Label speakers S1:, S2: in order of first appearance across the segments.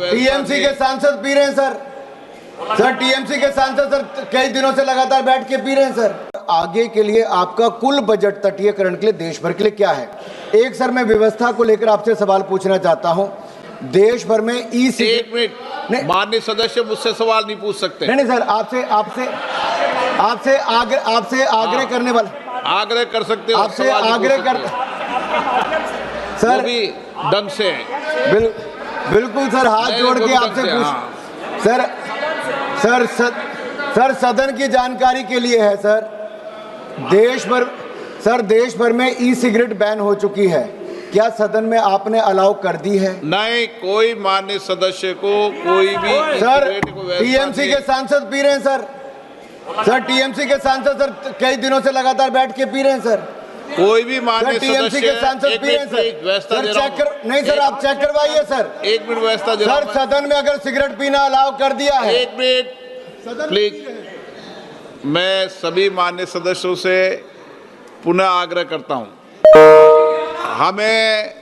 S1: TMC के सांसद P रहे हैं सर। सर टीएमसी के सांसद सर कई दिनों से लगातार बैठ के पी रहे हैं सर। आगे के लिए आपका कुल बजट तटीयकरण के लिए देश भर के लिए क्या है? एक सर मैं व्यवस्था को लेकर आपसे सवाल पूछना चाहता हूं। देश भर में
S2: एक मिनट, माननीय सदस्य मुझसे सवाल नहीं पूछ सकते।
S1: नहीं सर, आपसे आग्रह करने वाला,
S2: आग्रह कर सकते हो,
S1: आपसे आग्रह कर
S2: सर भी ढंग से
S1: बिल्कुल सर, हाथ जोड़ के आपसे पूछ सर सदन की जानकारी के लिए है सर। देश भर में ई सिगरेट बैन हो चुकी है, क्या सदन में आपने अलाउ कर दी है?
S2: नहीं, कोई माननीय सदस्य को कोई भी
S1: सर टीएमसी के सांसद पी रहे हैं सर। सर टीएमसी के सांसद सर कई दिनों से लगातार बैठ के पी रहे हैं सर।
S2: कोई भी माननीय
S1: टीएमसी के सांसद पी रहे हैं सर। नहीं सर, आप चेक करवाइए सर।
S2: एक मिनट व्यवस्था दे रहा हूं।
S1: सर सदन में अगर सिगरेट पीना अलाउ कर दिया है।
S2: एक मिनट प्लीज, मैं सभी माननीय सदस्यों से पुनः आग्रह करता हूं, हमें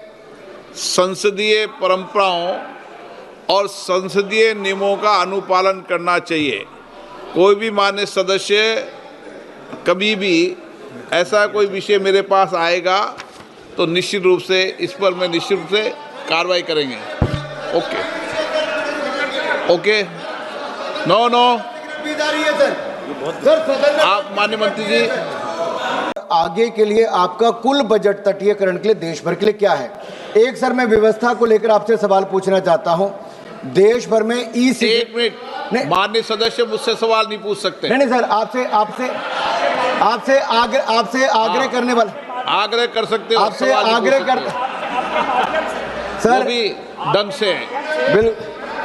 S2: संसदीय परंपराओं और संसदीय नियमों का अनुपालन करना चाहिए। कोई भी माननीय सदस्य कभी भी ऐसा कोई विषय मेरे पास आएगा तो निश्चित रूप से इस पर मैं निश्चित रूप से कार्रवाई करेंगे। ओके नो
S1: सर
S2: आप माननीय मंत्री जी,
S1: आगे के लिए आपका कुल बजट तटीयकरण के लिए देश भर के लिए क्या है? एक सर मैं व्यवस्था को लेकर आपसे सवाल पूछना चाहता हूं। देश भर में
S2: एक मिनट, माननीय सदस्य मुझसे सवाल नहीं पूछ सकते।
S1: नहीं सर, आपसे आग्रह करने वाला,
S2: आग्रह कर सकते हो,
S1: आपसे आग्रह कर
S2: सर भी ढंग से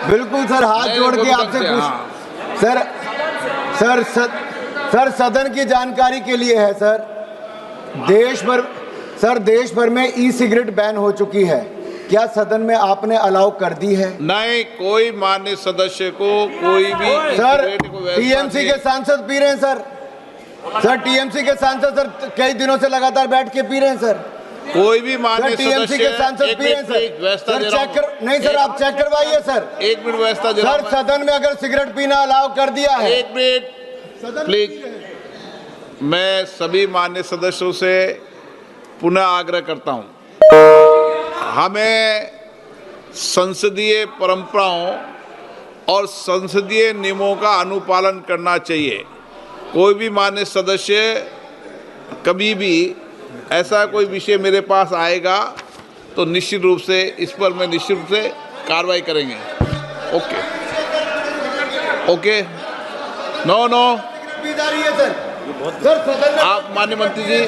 S1: बिल्कुल सर, हाथ जोड़ के आपसे पूछ सर सदन की जानकारी के लिए है सर। देश भर में ई सिगरेट बैन हो चुकी है, क्या सदन में आपने अलाउ कर दी है?
S2: नहीं, कोई माननीय सदस्य को कोई भी
S1: सर टीएमसी के सांसद पी रहे हैं सर। सर टीएमसी के सांसद सर कई दिनों से लगातार बैठ के पी रहे हैं सर।
S2: कोई भी माननीय
S1: टीएमसी के सांसद पी रहे हैं सर। नहीं सर, आप चेक करवाइए सर।
S2: एक मिनट व्यवस्था दे रहा हूं।
S1: सर सदन में अगर सिगरेट पीना अलाउ कर दिया है।
S2: एक मिनट प्लीज, मैं सभी माननीय सदस्यों से पुनः आग्रह करता हूं, हमें संसदीय परंपराओं और संसदीय नियमों का अनुपालन करना चाहिए। कोई भी माननीय सदस्य कभी भी ऐसा कोई विषय मेरे पास आएगा तो निश्चित रूप से इस पर मैं निश्चित रूप से कार्रवाई करेंगे। ओके नो
S1: सर
S2: आप माननीय मंत्री जी,